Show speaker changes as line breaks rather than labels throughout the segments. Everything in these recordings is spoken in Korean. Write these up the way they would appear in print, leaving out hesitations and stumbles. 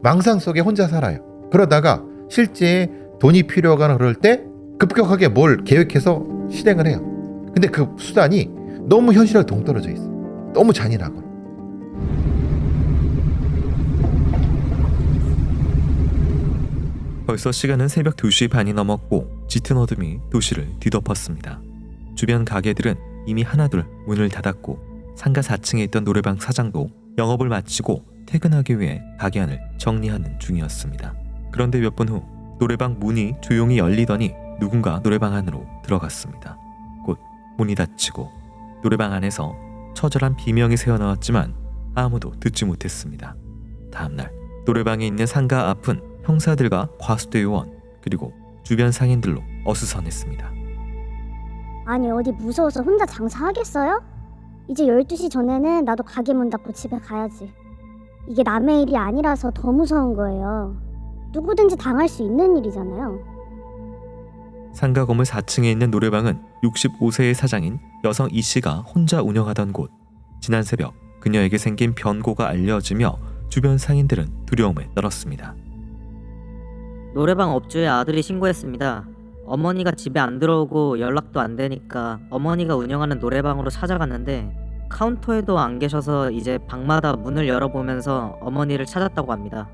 망상 속에 혼자 살아요. 그러다가 실제 돈이 필요하거나 그럴 때 급격하게 뭘 계획해서 실행을 해요. 근데 그 수단이 너무 현실과 동떨어져 있어요. 너무 잔인하고.
벌써 시간은 새벽 2시 반이 넘었고 짙은 어둠이 도시를 뒤덮었습니다. 주변 가게들은 이미 하나둘 문을 닫았고 상가 4층에 있던 노래방 사장도 영업을 마치고 퇴근하기 위해 가게 안을 정리하는 중이었습니다. 그런데 몇 분 후 노래방 문이 조용히 열리더니 누군가 노래방 안으로 들어갔습니다. 곧 문이 닫히고 노래방 안에서 처절한 비명이 새어나왔지만 아무도 듣지 못했습니다. 다음날 노래방에 있는 상가 앞은 형사들과 과수대 요원 그리고 주변 상인들로 어수선했습니다.
아니 어디 무서워서 혼자 장사하겠어요? 이제 12시 전에는 나도 가게 문 닫고 집에 가야지. 이게 남의 일이 아니라서 더 무서운 거예요. 누구든지 당할 수 있는 일이잖아요.
상가 건물 4층에 있는 노래방은 65세의 사장인 여성 이 씨가 혼자 운영하던 곳. 지난 새벽 그녀에게 생긴 변고가 알려지며 주변 상인들은 두려움에 떨었습니다.
노래방 업주의 아들이 신고했습니다. 어머니가 집에 안 들어오고 연락도 안 되니까 어머니가 운영하는 노래방으로 찾아갔는데 카운터에도 안 계셔서 이제 방마다 문을 열어보면서 어머니를 찾았다고 합니다.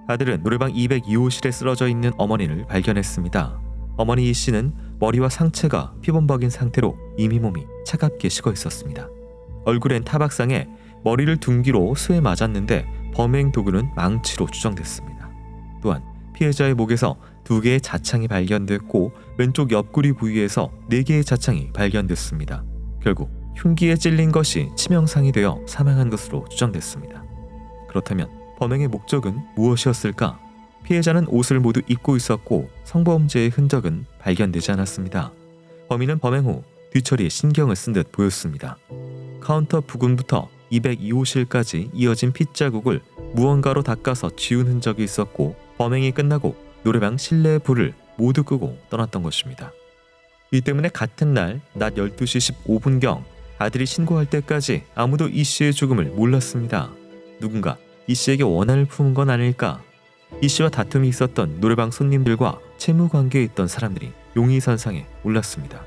아들은 노래방 202호실에 쓰러져 있는 어머니를 발견했습니다. 어머니 이 씨는 머리와 상체가 피범벅인 상태로 이미 몸이 차갑게 식어 있었습니다. 얼굴엔 타박상에 머리를 둔기로 수에 맞았는데 범행 도구는 망치로 추정됐습니다. 또한 피해자의 목에서 2개의 자창이 발견됐고 왼쪽 옆구리 부위에서 4개의 자창이 발견됐습니다. 결국 흉기에 찔린 것이 치명상이 되어 사망한 것으로 추정됐습니다. 그렇다면 범행의 목적은 무엇이었을까? 피해자는 옷을 모두 입고 있었고 성범죄의 흔적은 발견되지 않았습니다. 범인은 범행 후 뒤처리에 신경을 쓴 듯 보였습니다. 카운터 부근부터 202호실까지 이어진 핏자국을 무언가로 닦아서 지운 흔적이 있었고 범행이 끝나고 노래방 실내 불을 모두 끄고 떠났던 것입니다. 이 때문에 같은 날 낮 12시 15분경 아들이 신고할 때까지 아무도 이 씨의 죽음을 몰랐습니다. 누군가 이 씨에게 원한을 품은 건 아닐까? 이 씨와 다툼이 있었던 노래방 손님들과 채무 관계에 있던 사람들이 용의선상에 올랐습니다.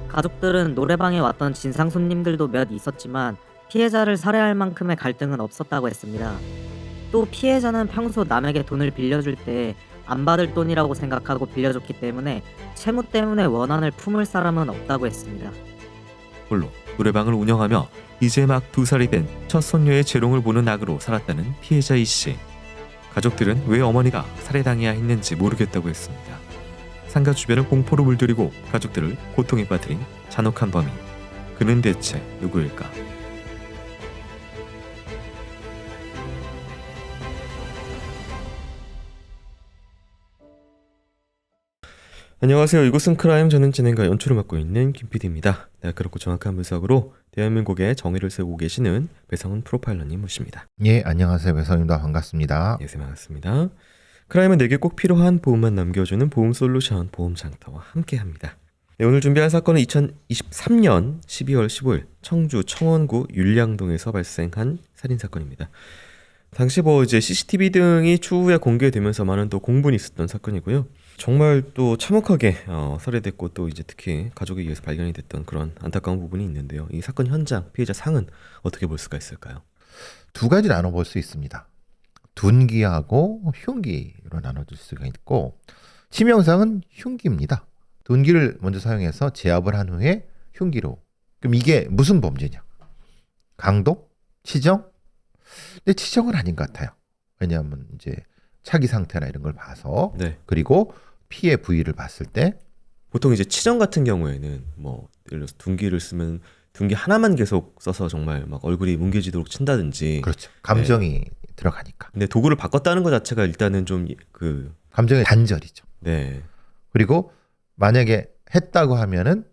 가족들은 노래방에 왔던 진상 손님들도 몇 있었지만 피해자를 살해할 만큼의 갈등은 없었다고 했습니다. 또 피해자는 평소 남에게 돈을 빌려줄 때 안 받을 돈이라고 생각하고 빌려줬기 때문에 채무 때문에 원한을 품을 사람은 없다고 했습니다.
홀로 노래방을 운영하며 이제 막 2살이 된 첫 손녀의 재롱을 보는 낙으로 살았다는 피해자 이 씨. 가족들은 왜 어머니가 살해당해야 했는지 모르겠다고 했습니다. 상가 주변을 공포로 물들이고 가족들을 고통에 빠뜨린 잔혹한 범인. 그는 대체 누구일까? 안녕하세요. 이곳은 크라임. 저는 진행과 연출을 맡고 있는 김PD입니다. 날카롭고 정확한 분석으로 대한민국의 정의를 세우고 계시는 배성훈 프로파일러님 모십니다.
예, 안녕하세요. 배성입니다. 반갑습니다.
네, 반갑습니다. 크라임은 내게 꼭 필요한 보험만 남겨주는 보험 솔루션 보험장터와 함께합니다. 네, 오늘 준비한 사건은 2023년 12월 15일 청주 청원구 율량동에서 발생한 살인사건입니다. 당시 이제 CCTV 등이 추후에 공개되면서 많은 또 공분이 있었던 사건이고요. 정말 또 참혹하게 살해됐고 또 이제 특히 가족에 의해서 발견이 됐던 그런 안타까운 부분이 있는데요. 이 사건 현장 피해자 상은 어떻게 볼 수가 있을까요?
2가지 나눠볼 수 있습니다. 둔기하고 흉기로 나눠줄 수가 있고 치명상은 흉기입니다. 둔기를 먼저 사용해서 제압을 한 후에 흉기로. 그럼 이게 무슨 범죄냐? 강도? 치정? 근데 치정은 아닌 것 같아요. 왜냐하면 이제 차기 상태나 이런 걸 봐서
네.
그리고 피해 부위를 봤을 때
보통 이제 치정 같은 경우에는 뭐 예를 들어서 둔기를 쓰면 둔기 하나만 계속 써서 정말 막 얼굴이 뭉개지도록 친다든지.
그렇죠. 감정이 들어가니까.
근데 도구를 바꿨다는 것 자체가 일단은 좀
감정의 단절이죠.
네.
그리고 만약에 했다고 하면은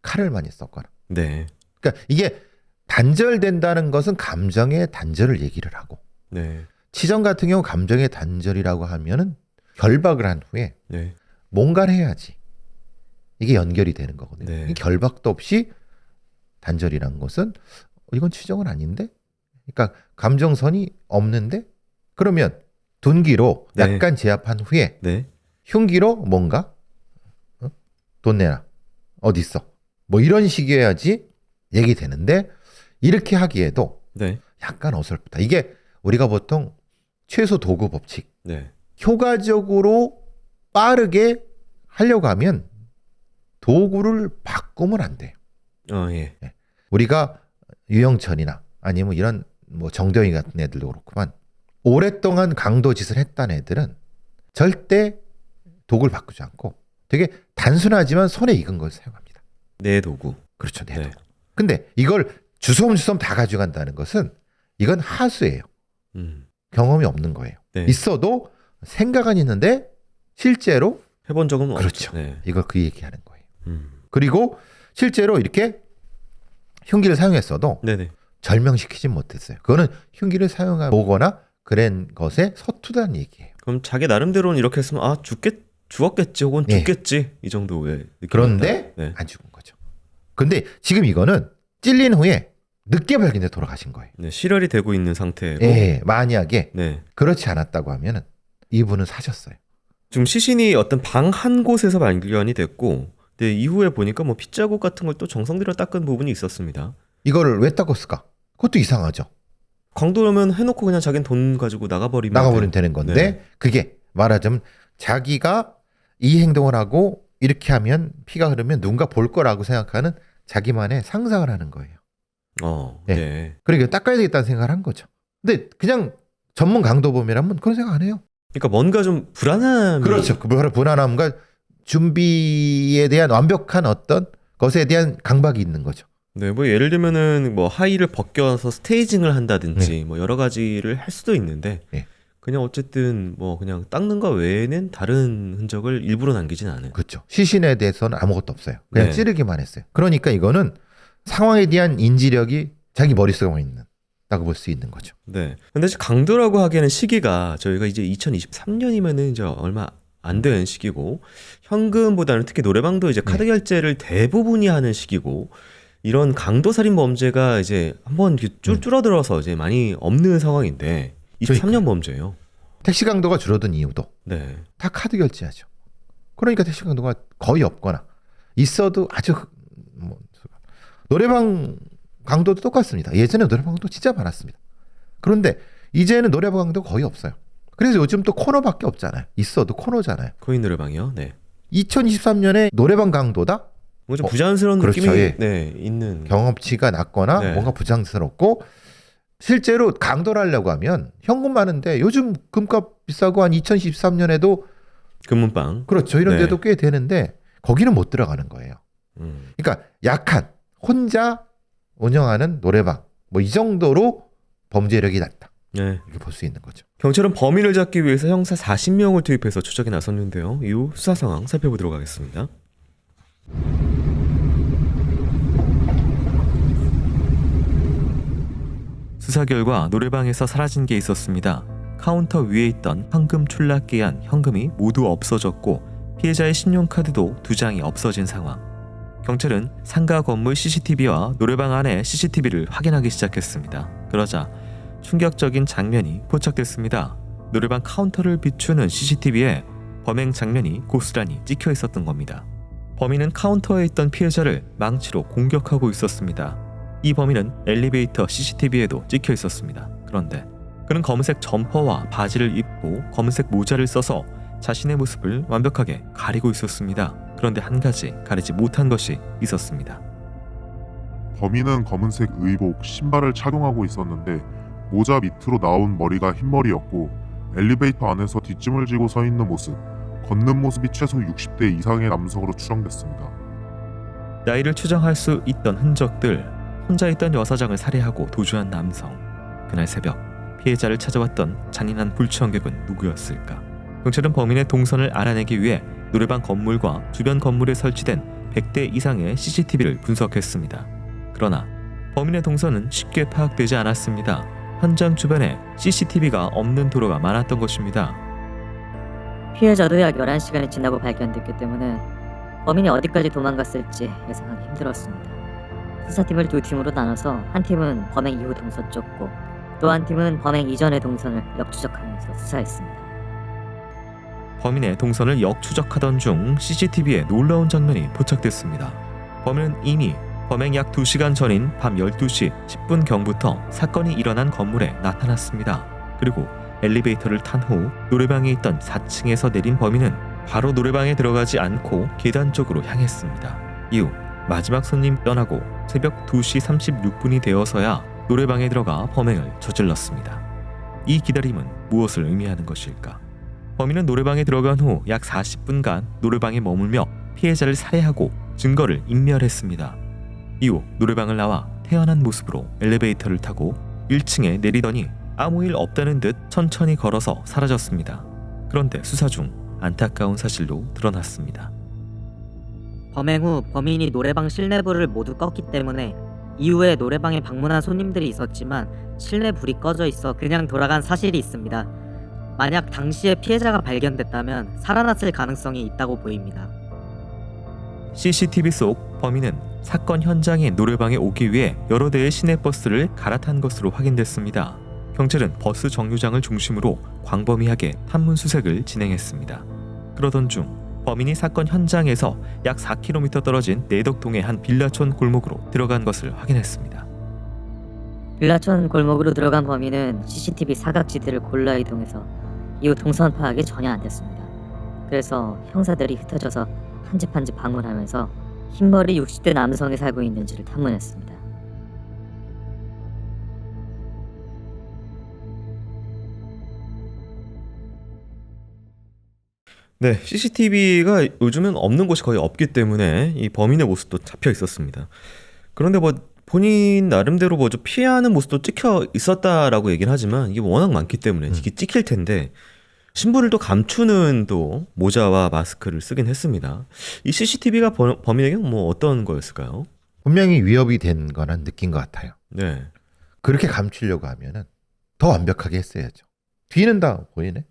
칼을 많이 썼거나.
네.
그러니까 이게 단절된다는 것은 감정의 단절을 얘기를 하고
네.
치정 같은 경우 감정의 단절이라고 하면은 결박을 한 후에
네.
뭔가를 해야지 이게 연결이 되는 거거든요.
네.
이 결박도 없이 단절이란 것은 이건 치정은 아닌데, 그러니까 감정선이 없는데 그러면 둔기로
네.
약간 제압한 후에
네.
흉기로 뭔가 돈 내놔. 어디 있어? 뭐 이런 식이어야지 얘기되는데 이렇게 하기에도
네.
약간 어설프다. 이게 우리가 보통 최소 도구 법칙,
네.
효과적으로 빠르게 하려고 하면 도구를 바꾸면 안 돼요.
예.
우리가 유영철이나 아니면 이런 뭐 정대영이 같은 애들도 그렇구만 오랫동안 강도짓을 했다는 애들은 절대 도구를 바꾸지 않고 되게 단순하지만 손에 익은 걸 사용합니다.
내 도구.
그렇죠. 내
네.
도구. 근데 이걸 주섬주섬 다 가져간다는 것은 이건 하수예요. 경험이 없는 거예요.
네.
있어도 생각은 있는데 실제로
해본 적은
그렇죠.
없죠. 네.
이걸 그 얘기하는 거예요.
음.
그리고 실제로 이렇게 흉기를 사용했어도
네네.
절명시키진 못했어요. 그거는 흉기를 사용하거나 그런 것에 서투다는 얘기예요.
그럼 자기 나름대로는 이렇게 했으면 죽었겠지 혹은
네.
죽겠지 이 정도의 느낌이다.
그런데
네.
안 죽은 거죠. 근데 지금 이거는 찔린 후에 늦게 발견돼 돌아가신 거예요.
네, 실혈이 되고 있는 상태고.
예, 만약에
네.
그렇지 않았다고 하면은 이분은 사셨어요.
지금 시신이 어떤 방 한 곳에서 발견이 됐고, 네, 이후에 보니까 뭐 핏자국 같은 걸 또 정성 들여 닦은 부분이 있었습니다.
이거를 왜 닦았을까? 그것도 이상하죠.
강도라면 해놓고 그냥 자기는 돈 가지고
나가버리면 되는 건데
네.
그게 말하자면 자기가 이 행동을 하고 이렇게 하면 피가 흐르면 누군가 볼 거라고 생각하는 자기만의 상상을 하는 거예요. 네.
네.
그러니까 닦아야 되겠다는 생각을 한 거죠. 근데 그냥 전문 강도범이라면 그런 생각 안 해요.
그러니까 뭔가 좀 불안함이.
그렇죠. 그 불안함과 준비에 대한 완벽한 어떤 것에 대한 강박이 있는 거죠.
네, 뭐 예를 들면은 뭐 하의를 벗겨서 스테이징을 한다든지 뭐 여러 가지를 할 수도 있는데
네.
그냥 어쨌든 뭐 그냥 닦는 거 외에는 다른 흔적을 일부러 남기진 않은.
그렇죠. 시신에 대해서는 아무것도 없어요. 그냥
네.
찌르기만 했어요. 그러니까 이거는 상황에 대한 인지력이 자기 머릿속에 있다고 볼 수 있는 거죠.
네. 근데 강도라고 하기에는 시기가 저희가 이제 2023년이면은 이제 얼마 안 된 시기고 현금보다는 특히 노래방도 이제 카드 결제를 대부분이 하는 시기고 이런 강도 살인 범죄가 이제 한번 줄어들어서 이제 많이 없는 상황인데 23년 범죄예요.
택시 강도가 줄어든 이유도
네.
다 카드 결제하죠. 그러니까 택시 강도가 거의 없거나 있어도 아주 노래방 강도도 똑같습니다. 예전에 노래방 강도 진짜 많았습니다. 그런데 이제는 노래방 강도 거의 없어요. 그래서 요즘 또 코너밖에 없잖아요. 있어도 코너잖아요.
코인 노래방이요. 네.
2023년에 노래방 강도다?
뭔가 좀 부자연스러운
그렇죠.
느낌이
예.
네, 있는.
경험치가 낮거나
네.
뭔가 부자연스럽고 실제로 강도를 하려고 하면 현금 많은데 요즘 금값 비싸고 한 2013년에도
금문방.
그렇죠. 이런
네.
데도 꽤 되는데 거기는 못 들어가는 거예요. 그러니까 약한 혼자 운영하는 노래방 뭐 이 정도로 범죄력이 낮다.
네.
이렇게 볼 수 있는 거죠.
경찰은 범인을 잡기 위해서 형사 40명을 투입해서 추적에 나섰는데요. 이후 수사 상황 살펴보도록 하겠습니다. 수사 결과 노래방에서 사라진 게 있었습니다. 카운터 위에 있던 황금 출납기한 현금이 모두 없어졌고 피해자의 신용카드도 2장이 없어진 상황. 경찰은 상가 건물 CCTV와 노래방 안의 CCTV를 확인하기 시작했습니다. 그러자 충격적인 장면이 포착됐습니다. 노래방 카운터를 비추는 CCTV에 범행 장면이 고스란히 찍혀 있었던 겁니다. 범인은 카운터에 있던 피해자를 망치로 공격하고 있었습니다. 이 범인은 엘리베이터 CCTV에도 찍혀 있었습니다. 그런데 그는 검은색 점퍼와 바지를 입고 검은색 모자를 써서 자신의 모습을 완벽하게 가리고 있었습니다. 그런데 한 가지 가리지 못한 것이 있었습니다.
범인은 검은색 의복, 신발을 착용하고 있었는데 모자 밑으로 나온 머리가 흰머리였고 엘리베이터 안에서 뒷짐을 지고 서 있는 모습, 걷는 모습이 최소 60대 이상의 남성으로 추정됐습니다.
나이를 추정할 수 있던 흔적들, 혼자 있던 여사장을 살해하고 도주한 남성. 그날 새벽 피해자를 찾아왔던 잔인한 불청객은 누구였을까? 경찰은 범인의 동선을 알아내기 위해 노래방 건물과 주변 건물에 설치된 100대 이상의 CCTV를 분석했습니다. 그러나 범인의 동선은 쉽게 파악되지 않았습니다. 현장 주변에 CCTV가 없는 도로가 많았던 것입니다.
피해자도 약 11시간이 지나고 발견됐기 때문에 범인이 어디까지 도망갔을지 예상하기 힘들었습니다. 수사팀을 두 팀으로 나눠서 한 팀은 범행 이후 동선 쫓고
또 한 팀은 범행 이전의 동선을 역추적하면서 수사했습니다.
범인의 동선을 역추적하던 중 CCTV에 놀라운 장면이 포착됐습니다. 범인은 이미 범행 약 2시간 전인 밤 12시 10분경부터 사건이 일어난 건물에 나타났습니다. 그리고 엘리베이터를 탄 후 노래방에 있던 4층에서 내린 범인은 바로 노래방에 들어가지 않고 계단 쪽으로 향했습니다. 이후 마지막 손님 떠나고 새벽 2시 36분이 되어서야 노래방에 들어가 범행을 저질렀습니다. 이 기다림은 무엇을 의미하는 것일까? 범인은 노래방에 들어간 후 약 40분간 노래방에 머물며 피해자를 살해하고 증거를 인멸했습니다. 이후 노래방을 나와 태어난 모습으로 엘리베이터를 타고 1층에 내리더니 아무 일 없다는 듯 천천히 걸어서 사라졌습니다. 그런데 수사 중 안타까운 사실로 드러났습니다.
범행 후 범인이 노래방 실내불을 모두 껐기 때문에 이후에 노래방에 방문한 손님들이 있었지만 실내 불이 꺼져 있어 그냥 돌아간 사실이 있습니다. 만약 당시에 피해자가 발견됐다면 살아났을 가능성이 있다고 보입니다.
CCTV 속 범인은 사건 현장의 노래방에 오기 위해 여러 대의 시내버스를 갈아탄 것으로 확인됐습니다. 경찰은 버스 정류장을 중심으로 광범위하게 탐문 수색을 진행했습니다. 그러던 중 범인이 사건 현장에서 약 4km 떨어진 내덕동의 한 빌라촌 골목으로 들어간 것을 확인했습니다.
빌라촌 골목으로 들어간 범인은 CCTV 사각지대를 골라 이동해서 이후 동선 파악이 전혀 안 됐습니다. 그래서 형사들이 흩어져서 한 집 한 집 방문하면서 흰머리 60대 남성이 살고 있는지를 탐문했습니다.
네, CCTV가 요즘은 없는 곳이 거의 없기 때문에 이 범인의 모습도 잡혀 있었습니다. 그런데 뭐 본인 나름대로 뭐 좀 피하는 모습도 찍혀 있었다라고 얘기는 하지만 이게 워낙 많기 때문에 이게 찍힐 텐데 신분을 또 감추는 또 모자와 마스크를 쓰긴 했습니다. 이 CCTV가 범인에게 뭐 어떤 거였을까요?
분명히 위협이 된 거는 느낀 것 같아요.
네,
그렇게 감추려고 하면은 더 완벽하게 했어야죠. 뒤는 다 보이네.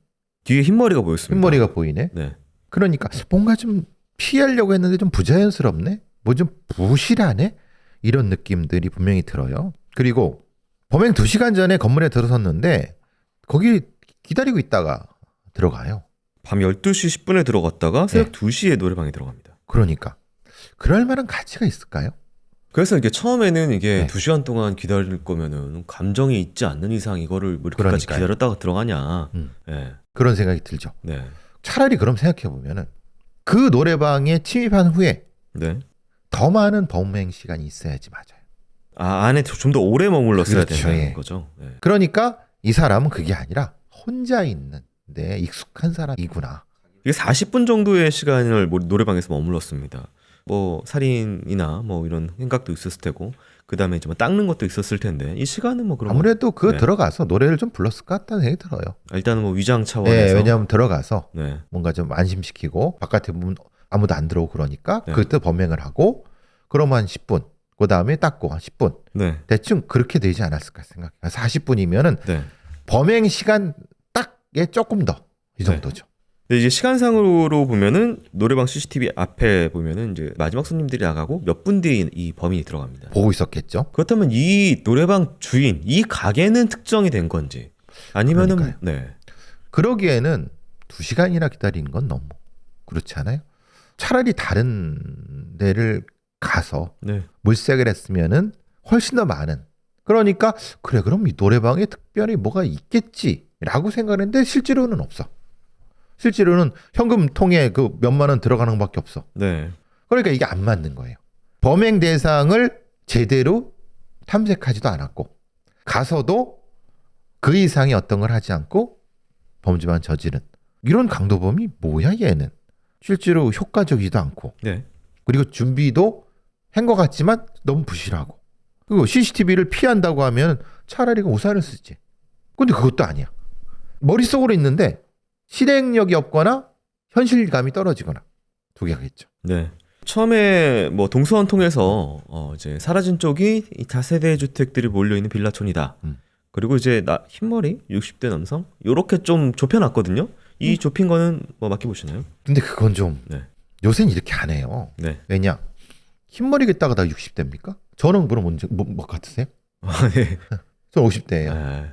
뒤에 흰머리가 보였습니다.
흰머리가 보이네.
네,
그러니까 뭔가 좀 피하려고 했는데 좀 부자연스럽네. 뭐 좀 부실하네. 이런 느낌들이 분명히 들어요. 그리고 범행 2시간 전에 건물에 들어섰는데 거기 기다리고 있다가 들어가요.
밤 12시 10분에 들어갔다가 새벽 2시에 노래방에 들어갑니다.
그러니까 그럴 만한 가치가 있을까요?
그래서 이게 처음에는 이게
네.
2시간 동안 기다릴 거면은 감정이 있지 않는 이상 이거를 뭐 이렇게까지
그러니까요.
기다렸다가 들어가냐.
음.
네.
그런 생각이 들죠.
네.
차라리 그럼 생각해 보면은 그 노래방에 침입한 후에
네.
더 많은 범행 시간이 있어야지 맞아요.
아, 안에 좀 더 오래 머물렀어야
그렇죠,
된다는
예.
거죠. 네.
그러니까 이 사람은 그게 아니라 혼자 있는 데 익숙한 사람이구나.
이게 40분 정도의 시간을 노래방에서 머물렀습니다. 뭐 살인이나 뭐 이런 행각도 있었을 테고 그다음에 이제 뭐 닦는 것도 있었을 텐데 이 시간은 뭐 그런
아무래도 그
네.
들어가서 노래를 좀 불렀을 것 같다는 생각이 들어요.
일단은 뭐 위장
네,
차원에서
왜냐하면 들어가서
네.
뭔가 좀 안심시키고 바깥에 보면 아무도 안 들어오고 그러니까
네.
그때 범행을 하고 그러면 한 10분 그 다음에 닦고 한 10분
네.
대충 그렇게 되지 않았을까 생각해요. 40분이면은
네.
범행 시간 딱에 조금 더 이
네.
정도죠.
근데 이제 시간상으로 보면은 노래방 CCTV 앞에 보면은 이제 마지막 손님들이 나가고 몇 분 뒤에 이 범인이 들어갑니다.
보고 있었겠죠.
그렇다면 이 노래방 주인, 이 가게는 특정이 된 건지 아니면은
그러니까요.
네.
그러기에는 2시간이나 기다리는 건 너무 그렇지 않아요? 차라리 다른 데를 가서
네.
물색을 했으면은 훨씬 더 많은. 그러니까 그래 그럼 이 노래방에 특별히 뭐가 있겠지라고 생각했는데 실제로는 없어. 실제로는 현금통에 그 몇만 원 들어가는 것밖에 없어.
네.
그러니까 이게 안 맞는 거예요. 범행 대상을 제대로 탐색하지도 않았고 가서도 그 이상의 어떤 걸 하지 않고 범죄만 저지른 이런 강도범이 뭐야 얘는. 실제로 효과적이지도 않고
네.
그리고 준비도 한 것 같지만 너무 부실하고 그리고 CCTV를 피한다고 하면 차라리 그 우산을 쓰지. 근데 그것도 아니야. 머릿속으로 있는데 실행력이 없거나 현실감이 떨어지거나 두 개가 있죠.
네. 처음에 뭐 동서원 통해서 이제 사라진 쪽이 이 다세대 주택들이 몰려 있는 빌라촌이다. 그리고 이제 흰머리 60대 남성 요렇게 좀 좁혀놨거든요. 이 좁힌 거는 뭐 맞게 보시나요?
근데 그건 좀
네.
요새는 이렇게 안 해요.
네.
왜냐? 흰머리겠다가 다 60대입니까? 저는 그럼 언제 뭐 같으세요?
네.
전 50대예요.
네.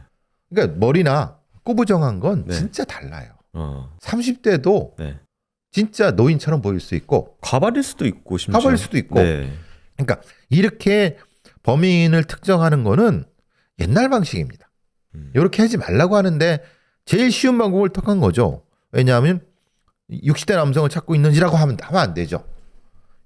그러니까 머리나 꼬부정한 건
네.
진짜 달라요. 30대도
네.
진짜 노인처럼 보일 수 있고
과발일 수도 있고 심지어.
가버릴 수도 있고.
네.
그러니까 이렇게 범인을 특정하는 거는 옛날 방식입니다. 이렇게 하지 말라고 하는데 제일 쉬운 방법을 택한 거죠. 왜냐하면 60대 남성을 찾고 있는지라고 하면 안 되죠.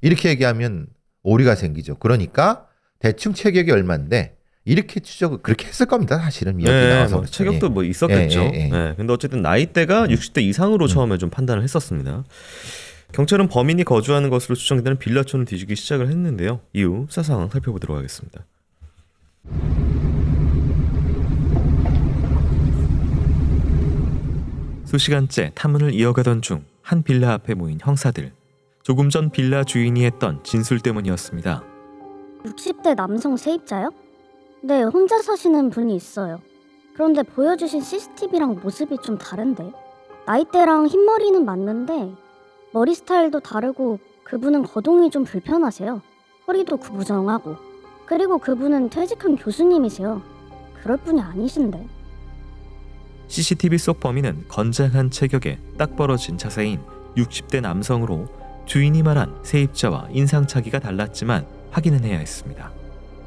이렇게 얘기하면 오류가 생기죠. 그러니까 대충 체격이 얼마인데 이렇게 추적을 그렇게 했을 겁니다. 사실은 이야기
네,
나와서
뭐
그렇죠.
체격도
예.
뭐 있었겠죠.
예, 예, 예.
네, 근데 어쨌든 나이대가 60대 이상으로 처음에 좀 판단을 했었습니다. 경찰은 범인이 거주하는 것으로 추정되는 빌라촌을 뒤지기 시작을 했는데요. 이후 수사 상황 살펴보도록 하겠습니다. 수시간째 탐문을 이어가던 중 한 빌라 앞에 모인 형사들. 조금 전 빌라 주인이 했던 진술 때문이었습니다.
60대 남성 세입자요? 네, 혼자 사시는 분이 있어요. 그런데 보여주신 CCTV랑 모습이 좀 다른데? 나이대랑 흰머리는 맞는데 머리 스타일도 다르고 그분은 거동이 좀 불편하세요. 허리도 구부정하고. 그리고 그분은 퇴직한 교수님이세요. 그럴 분이 아니신데.
CCTV 속 범인은 건장한 체격에 딱 벌어진 자세인 60대 남성으로 주인이 말한 세입자와 인상착의가 달랐지만 확인은 해야 했습니다.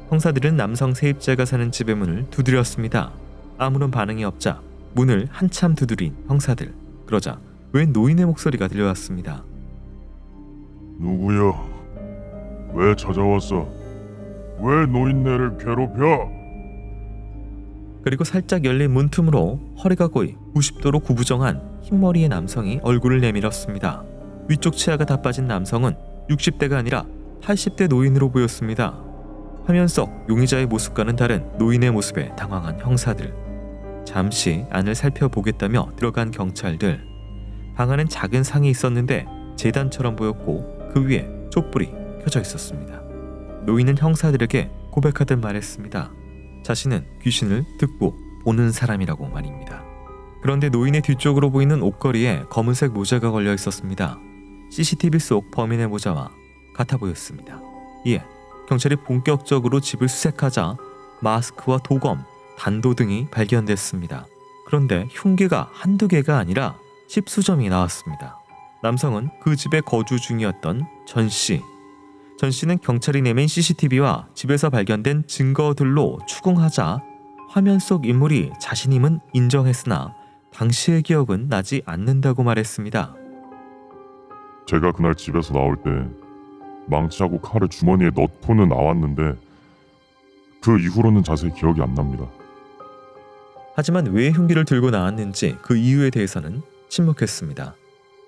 형사들은 남성 세입자가 사는 집의 문을 두드렸습니다. 아무런 반응이 없자 문을 한참 두드린 형사들. 그러자 웬 노인의 목소리가 들려왔습니다.
누구야? 왜 찾아왔어? 왜 노인네를 괴롭혀?
그리고 살짝 열린 문틈으로 허리가 거의 90도로 구부정한 흰머리의 남성이 얼굴을 내밀었습니다. 위쪽 치아가 다 빠진 남성은 60대가 아니라 80대 노인으로 보였습니다. 화면 속 용의자의 모습과는 다른 노인의 모습에 당황한 형사들. 잠시 안을 살펴보겠다며 들어간 경찰들. 방 안엔 작은 상이 있었는데 제단처럼 보였고 그 위에 촛불이 켜져 있었습니다. 노인은 형사들에게 고백하듯 말했습니다. 자신은 귀신을 듣고 보는 사람이라고 말입니다. 그런데 노인의 뒤쪽으로 보이는 옷걸이에 검은색 모자가 걸려 있었습니다. CCTV 속 범인의 모자와 같아 보였습니다. 이에 경찰이 본격적으로 집을 수색하자 마스크와 도검, 단도 등이 발견됐습니다. 그런데 흉기가 한두 개가 아니라 10수점이 나왔습니다. 남성은 그 집에 거주 중이었던 전 씨. 전 씨는 경찰이 내민 CCTV와 집에서 발견된 증거들로 추궁하자 화면 속 인물이 자신임은 인정했으나 당시의 기억은 나지 않는다고 말했습니다.
제가 그날 집에서 나올 때 망치하고 칼을 주머니에 넣고는 나왔는데 그 이후로는 자세히 기억이 안 납니다.
하지만 왜 흉기를 들고 나왔는지 그 이유에 대해서는 침묵했습니다.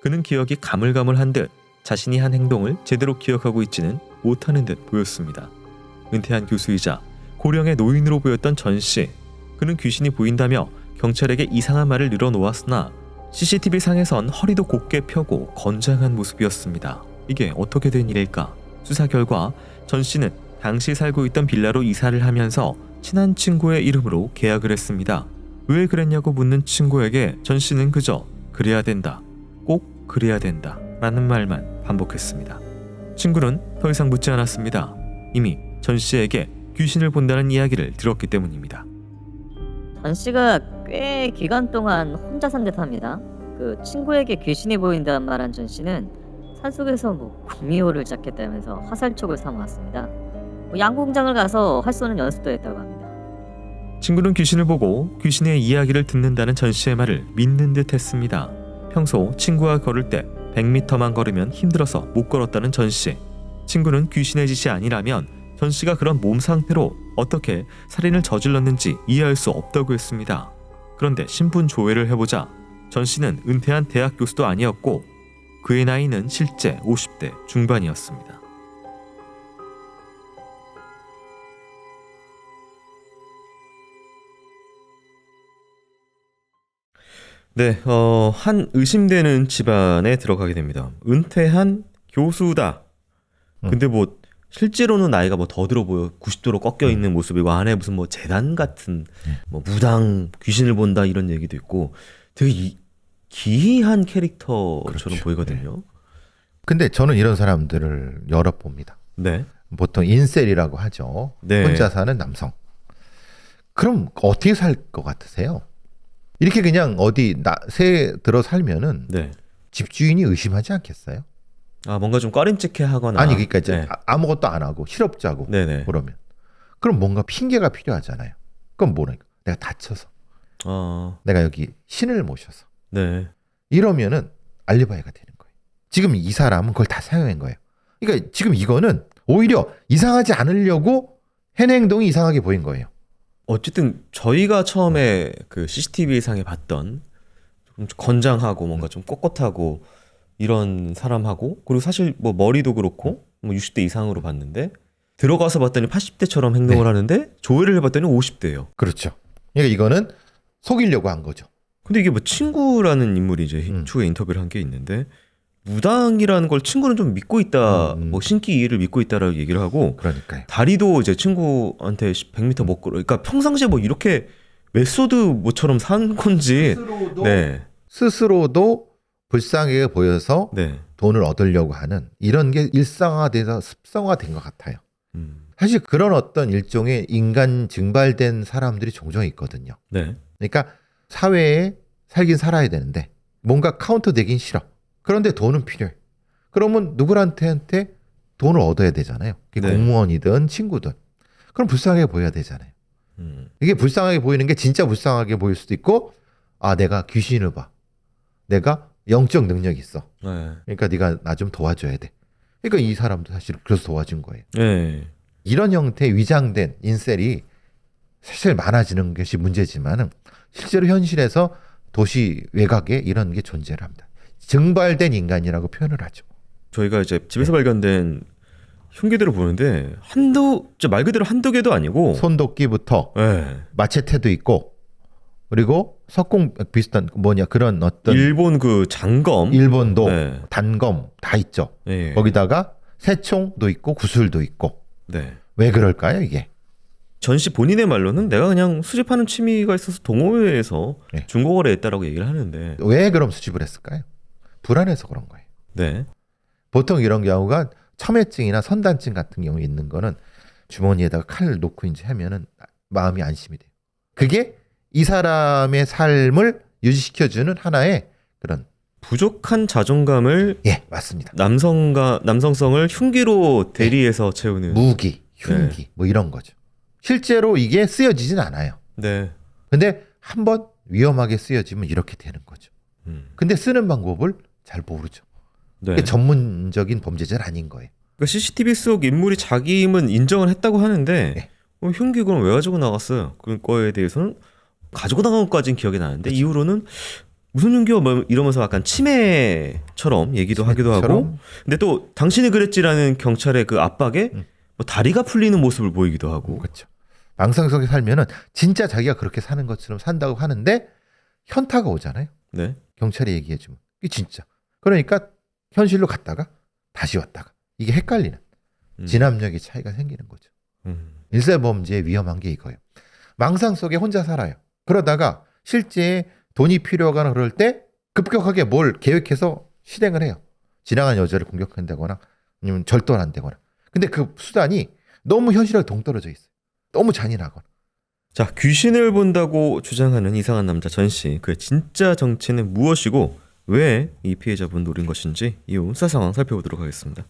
그는 기억이 가물가물한 듯 자신이 한 행동을 제대로 기억하고 있지는 못하는 듯 보였습니다. 은퇴한 교수이자 고령의 노인으로 보였던 전 씨. 그는 귀신이 보인다며 경찰에게 이상한 말을 늘어놓았으나 CCTV 상에선 허리도 곧게 펴고 건장한 모습이었습니다. 이게 어떻게 된 일일까? 수사 결과 전 씨는 당시 살고 있던 빌라로 이사를 하면서 친한 친구의 이름으로 계약을 했습니다. 왜 그랬냐고 묻는 친구에게 전 씨는 그저 그래야 된다, 꼭 그래야 된다 라는 말만 반복했습니다. 친구는 더 이상 묻지 않았습니다. 이미 전 씨에게 귀신을 본다는 이야기를 들었기 때문입니다.
전 씨가 꽤 기간 동안 혼자 산 듯합니다. 그 친구에게 귀신이 보인다는 말한 전 씨는 산속에서 구미호를 시작했다면서 화살촉을 삼아왔습니다. 양궁장을 가서 활 쏘는 연습도 했다고 합니다.
친구는 귀신을 보고 귀신의 이야기를 듣는다는 전 씨의 말을 믿는 듯 했습니다. 평소 친구와 걸을 때 100m만 걸으면 힘들어서 못 걸었다는 전 씨. 친구는 귀신의 짓이 아니라면 전 씨가 그런 몸 상태로 어떻게 살인을 저질렀는지 이해할 수 없다고 했습니다. 그런데 신분 조회를 해보자 전 씨는 은퇴한 대학 교수도 아니었고 그의 나이는 실제 50대 중반이었습니다. 네, 한 의심되는 집안에 들어가게 됩니다. 은퇴한 교수다. 근데 뭐 실제로는 나이가 뭐 더 들어 보여 90도로 꺾여 있는 모습이고 안에 무슨 뭐 재단 같은 뭐 무당 귀신을 본다 이런 얘기도 있고 되게 기이한 캐릭터처럼
그렇죠.
보이거든요.
근데 저는 이런 사람들을 여러 봅니다.
네,
보통 인셀이라고 하죠.
네.
혼자 사는 남성. 그럼 어떻게 살 것 같으세요? 이렇게 그냥 어디 새 들어 살면은
네.
집주인이 의심하지 않겠어요?
아 뭔가 좀 꺼림칙해하거나.
아니 그러니까 이제
네.
아무것도 안 하고 실업자고
네네.
그러면 그럼 뭔가 핑계가 필요하잖아요. 그럼 뭐랄까? 내가 다쳐서 내가 여기 신을 모셔서
네.
이러면은 알리바이가 되는 거예요. 지금 이 사람은 그걸 다 사용한 거예요. 그러니까 지금 이거는 오히려 이상하지 않으려고 한 행동이 이상하게 보인 거예요.
어쨌든 저희가 처음에 그 CCTV 상에 봤던 좀 건장하고 뭔가 좀 꼿꼿하고 이런 사람하고 그리고 사실 뭐 머리도 그렇고 뭐 60대 이상으로 봤는데 들어가서 봤더니 80대처럼 행동을
네.
하는데 조회를 해봤더니 50대예요.
그렇죠. 그러니까 이거는 속이려고 한 거죠.
근데 이게 뭐 친구라는 인물이 이제 추후에 인터뷰를 한 게 있는데 무당이라는 걸 친구는 좀 믿고 있다. 뭐 신기 이해를 믿고 있다라고 얘기를 하고
그러니까요.
다리도 이제 친구한테 100m 못 걸어. 그러니까 평상시에 뭐 이렇게 메소드 뭐처럼 산 건지. 네.
스스로도 불쌍하게 보여서
네.
돈을 얻으려고 하는 이런 게 일상화돼서 습성화된 것 같아요. 사실 그런 어떤 일종의 인간 증발된 사람들이 종종 있거든요.
네.
그러니까 사회에 살긴 살아야 되는데 뭔가 카운터 되긴 싫어. 그런데 돈은 필요해. 그러면 누구한테 돈을 얻어야 되잖아요. 그게
네.
공무원이든 친구든. 그럼 불쌍하게 보여야 되잖아요. 이게 불쌍하게 보이는 게 진짜 불쌍하게 보일 수도 있고 아 내가 귀신을 봐. 내가 영적 능력이 있어.
네.
그러니까 네가 나 좀 도와줘야 돼. 그러니까 이 사람도 사실 그래서 도와준 거예요.
네.
이런 형태의 위장된 인셀이 사실 많아지는 것이 문제지만은 실제로 현실에서 도시 외곽에 이런 게 존재를 합니다. 증발된 인간이라고 표현을 하죠.
저희가 이제 집에서 발견된 흉기들을 보는데 말 그대로 한두 개도 아니고
손도끼부터
네.
마체테도 있고 그리고 석공 비슷한 그런 어떤
일본 그 장검
일본도
네.
단검 다 있죠.
네.
거기다가 새총도 있고 구슬도 있고.
네.
왜 그럴까요 이게?
전 씨 본인의 말로는 내가 그냥 수집하는 취미가 있어서 동호회에서
네.
중고거래했다라고 얘기를 하는데
왜 그럼 수집을 했을까요? 불안해서 그런 거예요.
네.
보통 이런 경우가 첨해증이나 선단증 같은 경우 있는 거는 주머니에다가 칼을 놓고 이제 하면은 마음이 안심이 돼요. 그게 이 사람의 삶을 유지시켜주는 하나의 그런
부족한 자존감을
맞습니다.
남성성을 흉기로 대리해서 채우는
무기, 흉기 뭐 이런 거죠. 실제로 이게 쓰여지진 않아요.
네.
근데 한번 위험하게 쓰여지면 이렇게 되는 거죠. 근데 쓰는 방법을 잘 모르죠.
네.
그게 전문적인 범죄자는 아닌 거예요.
그러니까 CCTV 속 인물이 자기 힘은 인정을 했다고 하는데
네.
흉기 그럼 왜 가지고 나갔어요? 그거에 대해서는 가지고 나간 것까지는 기억이 나는데
그렇죠.
이후로는 무슨 흉기야 뭐 이러면서 약간 치매처럼 얘기도 하기도 하고 근데 또 당신이 그랬지라는 경찰의 그 압박에 뭐 다리가 풀리는 모습을 보이기도 하고
그렇죠. 망상 속에 살면은 진짜 자기가 그렇게 사는 것처럼 산다고 하는데 현타가 오잖아요.
네.
경찰이 얘기해주면 이게 진짜. 그러니까 현실로 갔다가 다시 왔다가 이게 헷갈리는 진압력의 차이가 생기는 거죠. 일세범죄의 위험한 게 이거예요. 망상 속에 혼자 살아요. 그러다가 실제 돈이 필요하거나 그럴 때 급격하게 뭘 계획해서 실행을 해요. 지나간 여자를 공격한다거나 아니면 절도를 한다거나. 근데 그 수단이 너무 현실하고 동떨어져 있어요. 너무 잔인하거나.
자, 귀신을 본다고 주장하는 이상한 남자 전 씨. 그의 진짜 정체는 무엇이고 왜 이 피해자분 노린 것인지 이후 수사 상황 살펴보도록 하겠습니다.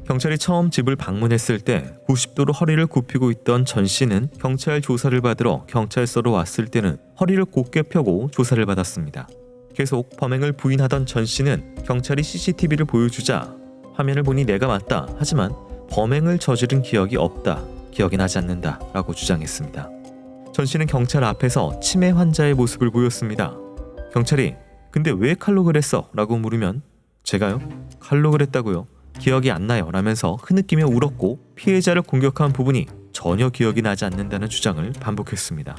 경찰이 처음 집을 방문했을 때 90도로 허리를 굽히고 있던 전 씨는 경찰 조사를 받으러 경찰서로 왔을 때는 허리를 곧게 펴고 조사를 받았습니다. 계속 범행을 부인하던 전 씨는 경찰이 CCTV를 보여주자 화면을 보니 내가 맞다. 하지만 범행을 저지른 기억이 없다. 기억이 나지 않는다. 라고 주장했습니다. 전 씨는 경찰 앞에서 치매 환자의 모습을 보였습니다. 경찰이 근데 왜 칼로 그랬어? 라고 물으면 제가요? 칼로 그랬다고요? 기억이 안 나요 라면서 흐느끼며 울었고 피해자를 공격한 부분이 전혀 기억이 나지 않는다는 주장을 반복했습니다.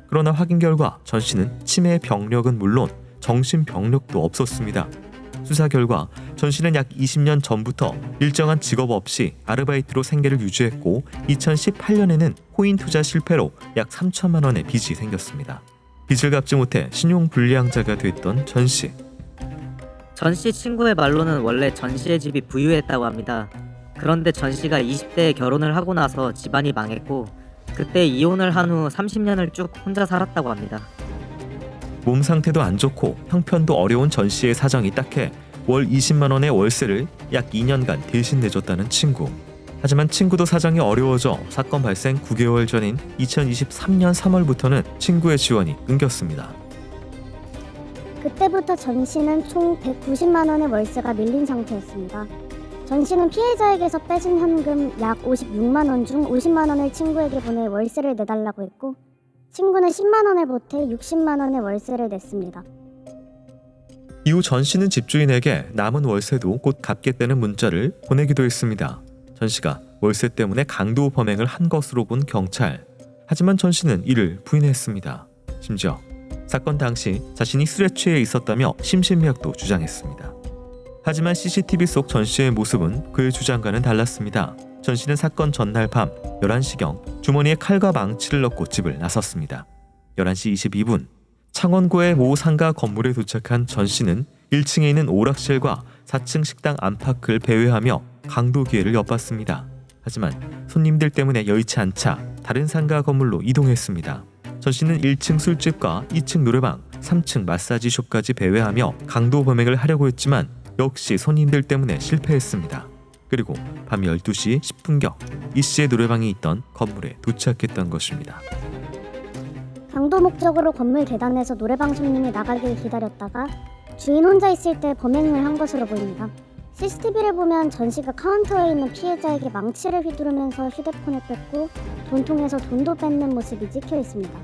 그러나 확인 결과 전 씨는 치매 병력은 물론 정신병력도 없었습니다. 수사 결과 전 씨는 약 20년 전부터 일정한 직업 없이 아르바이트로 생계를 유지했고 2018년에는 코인 투자 실패로 약 3천만 원의 빚이 생겼습니다. 빚을 갚지 못해 신용불량자가 됐던 전 씨.
전 씨 친구의 말로는 원래 전 씨의 집이 부유했다고 합니다. 그런데 전 씨가 20대에 결혼을 하고 나서 집안이 망했고 그때 이혼을 한 후 30년을 쭉 혼자 살았다고 합니다.
몸 상태도 안 좋고 형편도 어려운 전 씨의 사정이 딱해 월 20만 원의 월세를 약 2년간 대신 내줬다는 친구. 하지만 친구도 사정이 어려워져 사건 발생 9개월 전인 2023년 3월부터는 친구의 지원이 끊겼습니다.
그때부터 전 씨는 총 190만 원의 월세가 밀린 상태였습니다. 전 씨는 피해자에게서 빼진 현금 약 56만 원 중 50만 원을 친구에게 보내 월세를 내달라고 했고 친구는 10만 원을 보태 60만 원의 월세를 냈습니다.
이후 전 씨는 집주인에게 남은 월세도 곧 갚겠다는 문자를 보내기도 했습니다. 전 씨가 월세 때문에 강도 범행을 한 것으로 본 경찰. 하지만 전 씨는 이를 부인했습니다. 심지어 사건 당시 자신이 술에 취해 있었다며 심신미약도 주장했습니다. 하지만 CCTV 속 전 씨의 모습은 그의 주장과는 달랐습니다. 전 씨는 사건 전날 밤 11시경 주머니에 칼과 망치를 넣고 집을 나섰습니다. 11시 22분 창원구의 모 상가 건물에 도착한 전 씨는 1층에 있는 오락실과 4층 식당 안팎을 배회하며 강도 기회를 엿봤습니다. 하지만 손님들 때문에 여의치 않자 다른 상가 건물로 이동했습니다. 전 씨는 1층 술집과 2층 노래방, 3층 마사지숍까지 배회하며 강도 범행을 하려고 했지만 역시 손님들 때문에 실패했습니다. 그리고 밤 12시 10분경 이 씨의 노래방이 있던 건물에 도착했던 것입니다.
강도 목적으로 건물 계단에서 노래방 손님이 나가길 기다렸다가 주인 혼자 있을 때 범행을 한 것으로 보입니다. CCTV를 보면 전 씨가 카운터에 있는 피해자에게 망치를 휘두르면서 휴대폰을 뺏고 돈통에서 돈도 뺏는 모습이 찍혀 있습니다.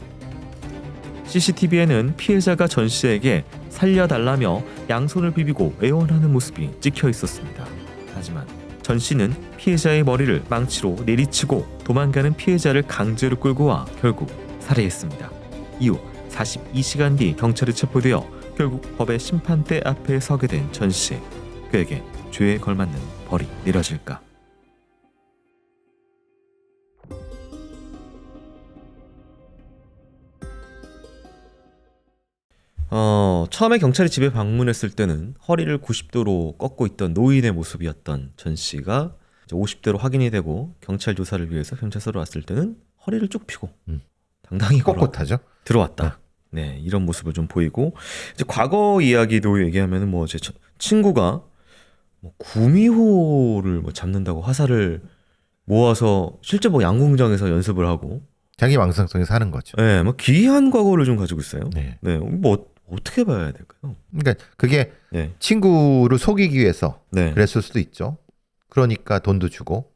CCTV에는 피해자가 전 씨에게 살려달라며 양손을 비비고 애원하는 모습이 찍혀 있었습니다. 하지만 전 씨는 피해자의 머리를 망치로 내리치고 도망가는 피해자를 강제로 끌고 와 결국 살해했습니다. 이후 42시간 뒤 경찰에 체포되어 결국 법의 심판대 앞에 서게 된 전 씨. 그에게 죄에 걸맞는 벌이 내려질까? 처음에 경찰이 집에 방문했을 때는 허리를 90도로 꺾고 있던 노인의 모습이었던 전 씨가 이제 50대로 확인이 되고 경찰 조사를 위해서 경찰서로 왔을 때는 허리를 쭉 펴고 당당히 걸어
꼿꼿하죠.
들어왔다. 네, 이런 모습을 좀 보이고 이제 과거 이야기도 얘기하면은 뭐 제 친구가 뭐 구미호를 뭐 잡는다고 화살을 모아서 실제 뭐 양궁장에서 연습을 하고
자기 망상성에서 하는 거죠.
네, 뭐 기이한 과거를 좀 가지고 있어요.
네.
네, 뭐 어떻게 봐야 될까요?
그러니까 그게
네,
친구를 속이기 위해서
네,
그랬을 수도 있죠. 그러니까 돈도 주고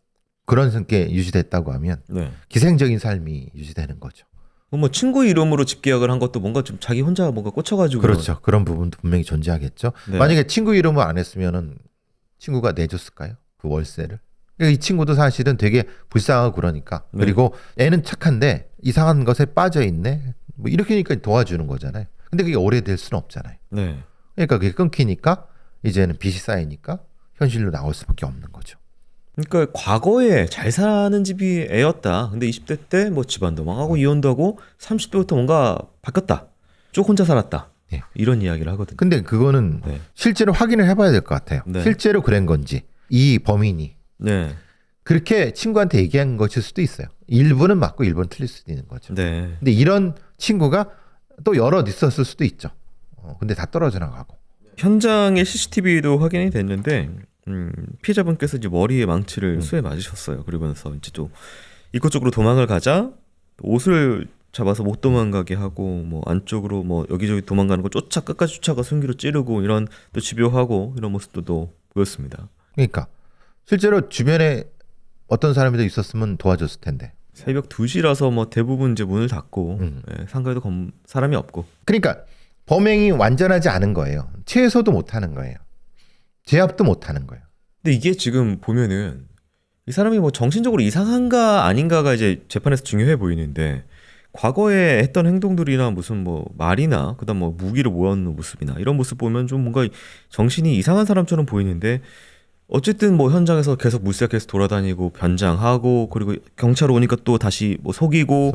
그런 게 유지됐다고 하면
네.
기생적인 삶이 유지되는 거죠.
뭐 친구 이름으로 집 계약을 한 것도 뭔가 좀 자기 혼자 뭔가 꽂혀가지고
그렇죠. 그런 부분도 분명히 존재하겠죠.
네.
만약에 친구 이름을 안 했으면은 친구가 내줬을까요? 그 월세를? 그러니까 이 친구도 사실은 되게 불쌍하고 그러니까
네.
그리고 애는 착한데 이상한 것에 빠져 있네. 뭐 이렇게니까 도와주는 거잖아요. 근데 그게 오래될 수는 없잖아요.
네.
그러니까 그게 끊기니까 이제는 빚이 쌓이니까 현실로 나올 수밖에 없는 거죠.
그러니까 과거에 잘 사는 집이 애였다. 근데 20대 때 뭐 집안도 망하고 이혼도 하고 30대부터 뭔가 바뀌었다. 쭉 혼자 살았다.
네.
이런 이야기를 하거든요.
근데 그거는
네.
실제로 확인을 해봐야 될 것 같아요.
네.
실제로 그런 건지 이 범인이
네.
그렇게 친구한테 얘기한 것일 수도 있어요. 일부는 맞고 일부는 틀릴 수도 있는 거죠.
네.
근데 이런 친구가 또 여럿 있었을 수도 있죠. 근데 다 떨어져 나가고.
현장의 CCTV도 확인이 됐는데 피해자분께서 이제 머리에 망치를 수에 맞으셨어요. 그러면서 이제 또 이곳저곳으로 도망을 가자 옷을 잡아서 못 도망가게 하고 뭐 안쪽으로 뭐 여기저기 도망가는 거 끝까지 쫓아가 승기로 찌르고 이런 또 집요하고 이런 모습도 또 보였습니다.
그러니까 실제로 주변에 어떤 사람이 더 있었으면 도와줬을 텐데.
새벽 2시라서 뭐 대부분 이제 문을 닫고 예, 상가에도 사람이 없고.
그러니까 범행이 완전하지 않은 거예요. 최소도 못 하는 거예요. 제압도 못 하는 거예요.
근데 이게 지금 보면은 이 사람이 뭐 정신적으로 이상한가 아닌가가 이제 재판에서 중요해 보이는데 과거에 했던 행동들이나 무슨 뭐 말이나 그다음 뭐 무기를 모아놓는 모습이나 이런 모습 보면 좀 뭔가 정신이 이상한 사람처럼 보이는데 어쨌든 뭐 현장에서 계속 물색해서 돌아다니고 변장하고 그리고 경찰 오니까 또 다시 뭐 속이고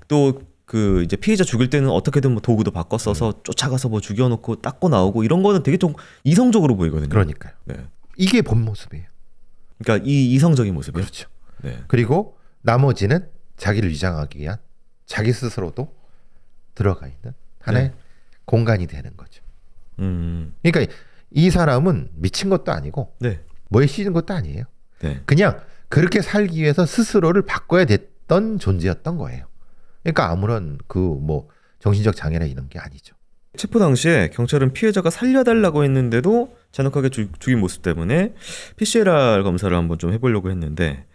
또 그 이제 피해자 죽일 때는 어떻게든 뭐 도구도 바꿔 써서 쫓아가서 뭐 죽여놓고 닦고 나오고 이런 거는 되게 좀 이성적으로 보이거든요.
그러니까요.
네.
이게 본 모습이에요.
그러니까 이 이성적인 모습이요.
그렇죠.
네.
그리고 나머지는 자기를 위장하기 위한 자기 스스로도 들어가 있는 하나의 공간이 되는 거죠. 그러니까 이 사람은 미친 것도 아니고
네.
뭐에 씌는 것도 아니에요.
네.
그냥 그렇게 살기 위해서 스스로를 바꿔야 됐던 존재였던 거예요. 그러니까 아무런 그 뭐 정신적 장애나 이런 게 아니죠.
체포 당시에 경찰은 피해자가 살려달라고 했는데도 잔혹하게 죽인 모습 때문에 PCR 검사를 한번 좀 해보려고 했는데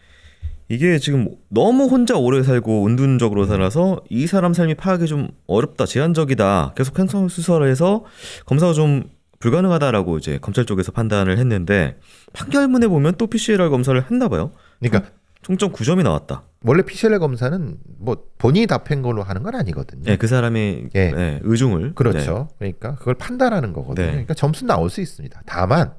이게 지금 너무 혼자 오래 살고 은둔적으로 살아서 이 사람 삶이 파악이 좀 어렵다, 제한적이다, 계속 행성 수사를 해서 검사가 좀 불가능하다라고 이제 검찰 쪽에서 판단을 했는데 판결문에 보면 또 PCR 검사를 했나 봐요.
그러니까
총점 9점이 나왔다.
원래 PCR 검사는 뭐 본인이 답한 걸로 하는 건 아니거든요.
네, 그 사람이
예.
네, 의중을
그렇죠. 그러니까 그걸 판단하는 거거든요.
네.
그러니까 점수 나올 수 있습니다. 다만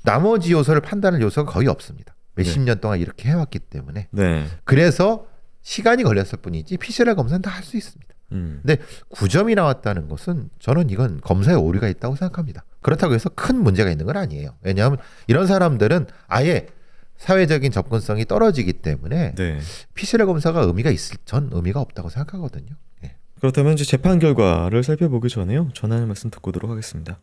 나머지 요소를 판단할 요소가 거의 없습니다. 몇십 년 동안 이렇게 해왔기 때문에.
네.
그래서 시간이 걸렸을 뿐이지 PCR 검사는 다 할 수 있습니다. 근데 9점이 나왔다는 것은 저는 이건 검사에 오류가 있다고 생각합니다. 그렇다고 해서 큰 문제가 있는 건 아니에요. 왜냐하면 이런 사람들은 아예 사회적인 접근성이 떨어지기 때문에
네.
PCR 검사가 의미가 있을 전 의미가 없다고 생각하거든요. 예.
그렇다면 이제 재판 결과를 살펴보기 전에요. 전하는 말씀 듣고 오도록 하겠습니다.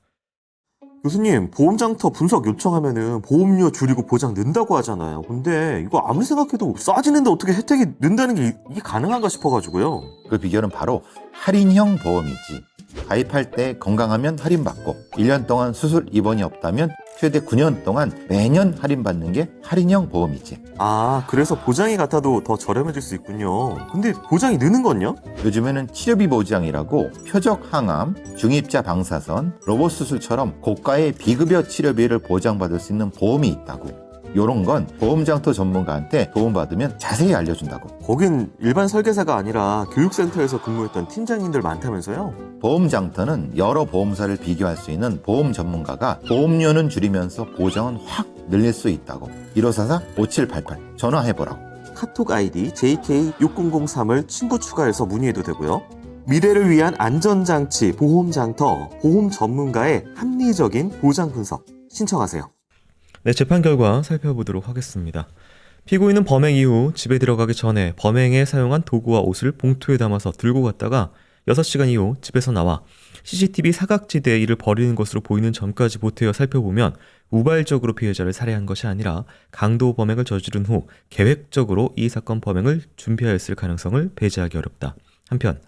교수님, 보험장터 분석 요청하면은 보험료 줄이고 보장 는다고 하잖아요. 근데 이거 아무리 생각해도 싸지는데 어떻게 혜택이 는다는 게 이게 가능한가 싶어가지고요.
그 비결은 바로 할인형 보험이지. 가입할 때 건강하면 할인받고 1년 동안 수술 입원이 없다면 최대 9년 동안 매년 할인받는 게 할인형 보험이지.
아, 그래서 보장이 같아도 더 저렴해질 수 있군요. 근데 보장이 느는 건요?
요즘에는 치료비 보장이라고 표적 항암, 중입자 방사선, 로봇 수술처럼 고가의 비급여 치료비를 보장받을 수 있는 보험이 있다고. 요런 건 보험장터 전문가한테 도움받으면 자세히 알려준다고.
거긴 일반 설계사가 아니라 교육센터에서 근무했던 팀장님들 많다면서요?
보험장터는 여러 보험사를 비교할 수 있는 보험 전문가가 보험료는 줄이면서 보장은 확 늘릴 수 있다고. 1544-5788 전화해보라고.
카톡 아이디 JK6003을 친구 추가해서 문의해도 되고요. 미래를 위한 안전장치 보험장터 보험 전문가의 합리적인 보장 분석 신청하세요.
네, 재판 결과 살펴보도록 하겠습니다. 피고인은 범행 이후 집에 들어가기 전에 범행에 사용한 도구와 옷을 봉투에 담아서 들고 갔다가 6시간 이후 집에서 나와 CCTV 사각지대에 이를 버리는 것으로 보이는 점까지 보태어 살펴보면 우발적으로 피해자를 살해한 것이 아니라 강도 범행을 저지른 후 계획적으로 이 사건 범행을 준비하였을 가능성을 배제하기 어렵다. 한편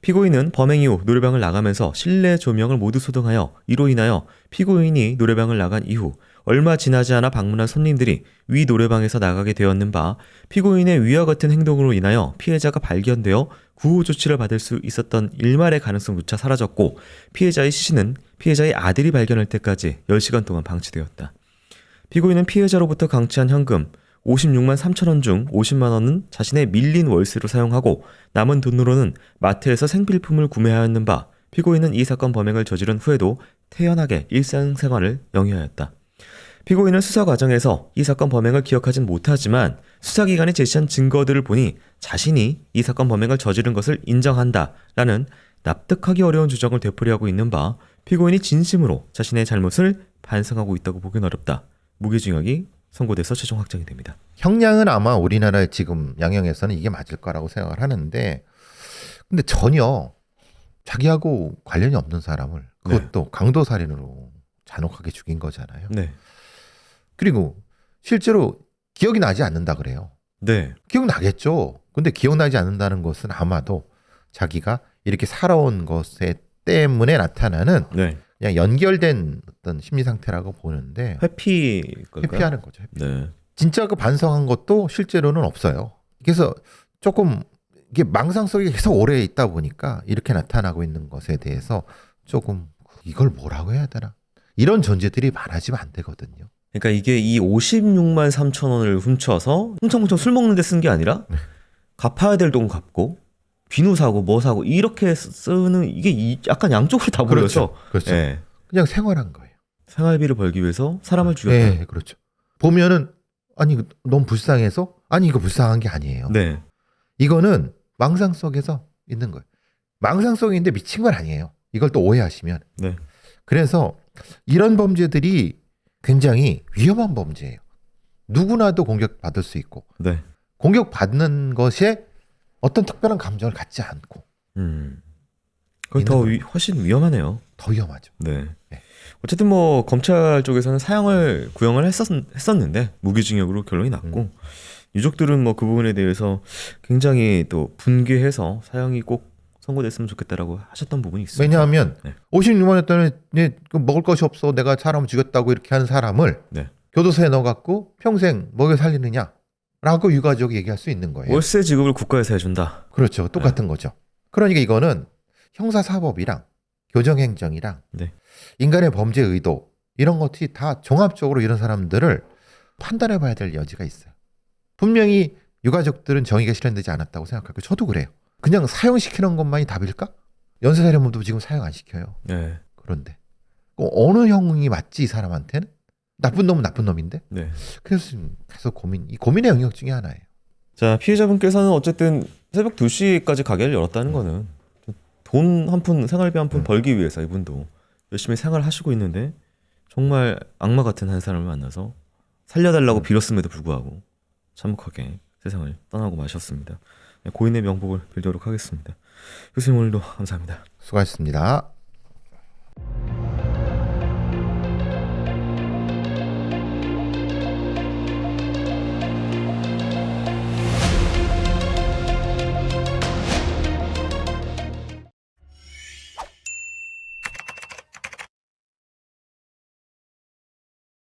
피고인은 범행 이후 노래방을 나가면서 실내 조명을 모두 소등하여 이로 인하여 피고인이 노래방을 나간 이후 얼마 지나지 않아 방문한 손님들이 위 노래방에서 나가게 되었는 바 피고인의 위와 같은 행동으로 인하여 피해자가 발견되어 구호 조치를 받을 수 있었던 일말의 가능성조차 사라졌고 피해자의 시신은 피해자의 아들이 발견할 때까지 10시간 동안 방치되었다. 피고인은 피해자로부터 강취한 현금 56만 3천 원 중 50만 원은 자신의 밀린 월세로 사용하고 남은 돈으로는 마트에서 생필품을 구매하였는 바 피고인은 이 사건 범행을 저지른 후에도 태연하게 일상생활을 영위하였다. 피고인은 수사 과정에서 이 사건 범행을 기억하진 못하지만 수사기관이 제시한 증거들을 보니 자신이 이 사건 범행을 저지른 것을 인정한다라는 납득하기 어려운 주장을 되풀이하고 있는 바 피고인이 진심으로 자신의 잘못을 반성하고 있다고 보기는 어렵다. 무기징역이 선고돼서 최종 확정이 됩니다.
형량은 아마 우리나라의 지금 양형에서는 이게 맞을 거라고 생각을 하는데 근데 전혀 자기하고 관련이 없는 사람을 그것도 강도살인으로 잔혹하게 죽인 거잖아요.
네.
그리고 실제로 기억이 나지 않는다 그래요.
네.
기억나겠죠. 근데 기억나지 않는다는 것은 아마도 자기가 이렇게 살아온 것에 때문에 나타나는
네.
그냥 연결된 어떤 심리 상태라고 보는데 회피하는 거죠.
네.
진짜 그 반성한 것도 실제로는 없어요. 그래서 조금 이게 망상 속에 계속 오래 있다 보니까 이렇게 나타나고 있는 것에 대해서 조금 이걸 뭐라고 해야 되나 이런 존재들이 많아지면 안 되거든요.
그러니까 이게 이 56만 3천 원을 훔쳐서 훔쳐훔쳐 술 먹는 데 쓴 게 아니라 갚아야 될 돈 갚고 비누 사고 뭐 사고 이렇게 쓰는 이게 약간 양쪽으로 다 보여서
그렇죠.
네.
그냥 생활한 거예요.
생활비를 벌기 위해서 사람을 죽였다.
네, 그렇죠. 보면은 아니 너무 불쌍해서 아니 이거 불쌍한 게 아니에요.
네.
이거는 망상 속에서 있는 거예요. 망상 속에 있는데 미친 건 아니에요. 이걸 또 오해하시면.
네.
그래서 이런 범죄들이 굉장히 위험한 범죄예요. 누구나도 공격받을 수 있고
네.
공격받는 것에 어떤 특별한 감정을 갖지 않고
그건 더
있는
훨씬 위험하네요.
더 위험하죠.
네.
네.
어쨌든 뭐 검찰 쪽에서는 사형을 구형을 했었는데 무기징역으로 결론이 났고 유족들은 뭐 그 부분에 대해서 굉장히 또 분개해서 사형이 꼭 선고됐으면 좋겠다라고 하셨던 부분이 있습니다.
왜냐하면
네.
56만원짜리 먹을 것이 없어 내가 사람 죽였다고 이렇게 하는 사람을
네.
교도소에 넣어갖고 평생 먹여 살리느냐 라고 유가족이 얘기할 수 있는 거예요.
월세 지급을 국가에서 해준다.
그렇죠. 똑같은 거죠. 그러니까 이거는 형사사법이랑 교정행정이랑
네.
인간의 범죄 의도 이런 것들이 다 종합적으로 이런 사람들을 판단해 봐야 될 여지가 있어요. 분명히 유가족들은 정의가 실현되지 않았다고 생각하고 저도 그래요. 그냥 사형시키는 것만이 답일까? 연쇄살인범도 지금 사형 안 시켜요.
네.
그런데 어느 형이 맞지 이 사람한테는? 나쁜 놈은 나쁜 놈인데?
네.
그래서 지금 계속 이 고민의 영역 중에 하나예요.
자, 피해자분께서는 어쨌든 새벽 2시까지 가게를 열었다는 거는 돈 한 푼, 생활비 한 푼 벌기 위해서 이분도 열심히 생활을 하시고 있는데 정말 악마 같은 한 사람을 만나서 살려달라고 빌었음에도 불구하고 참혹하게 세상을 떠나고 마셨습니다. 고인의 명복을 빌도록 하겠습니다. 교수님 오늘도 감사합니다.
수고하셨습니다.